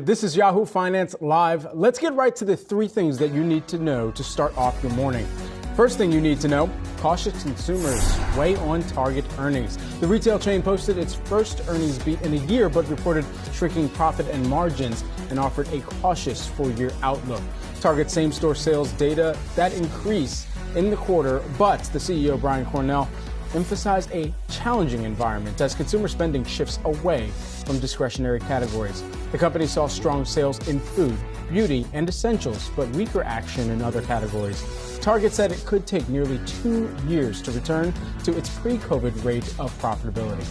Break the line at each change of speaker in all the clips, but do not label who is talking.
This is Yahoo Finance Live. Let's get right to the three things that you need to know to start off your morning. First thing you need to know, cautious consumers weigh on Target earnings. The retail chain posted its first earnings beat in a year, but reported shrinking profit and margins and offered a cautious full-year outlook. Target same-store sales data that increased in the quarter, but the CEO, Brian Cornell, emphasized a challenging environment as consumer spending shifts away from discretionary categories. The company saw strong sales in food, beauty, and essentials, but weaker action in other categories. Target said it could take nearly 2 years to return to its pre-COVID rate of profitability.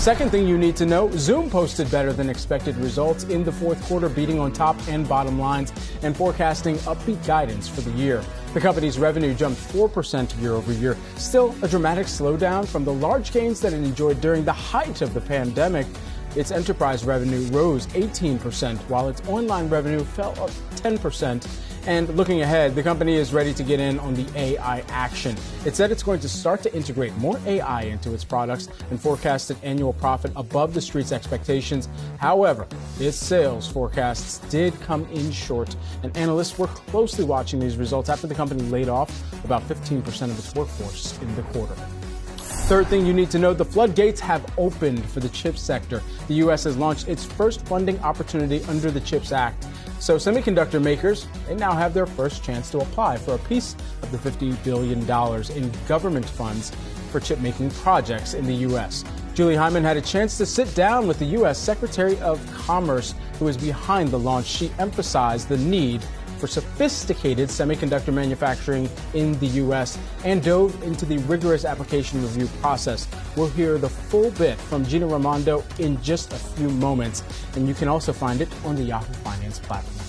Second thing you need to know, Zoom posted better than expected results in the fourth quarter, beating on top and bottom lines and forecasting upbeat guidance for the year. The company's revenue jumped 4% year over year, still a dramatic slowdown from the large gains that it enjoyed during the height of the pandemic. Its enterprise revenue rose 18%, while its online revenue fell up 10%. And looking ahead, the company is ready to get in on the AI action. It said it's going to start to integrate more AI into its products and forecasted annual profit above the street's expectations. However, its sales forecasts did come in short, and analysts were closely watching these results after the company laid off about 15% of its workforce in the quarter. Third thing you need to know, the floodgates have opened for the CHIPS sector. The U.S. has launched its first funding opportunity under the CHIPS Act. So semiconductor makers, they now have their first chance to apply for a piece of the $50 billion in government funds for chip-making projects in the U.S. Julie Hyman had a chance to sit down with the U.S. Secretary of Commerce, who is behind the launch. She emphasized the need for sophisticated semiconductor manufacturing in the U.S. and dove into the rigorous application review process. We'll hear the full bit from Gina Raimondo in just a few moments, and you can also find it on the Yahoo Finance platform.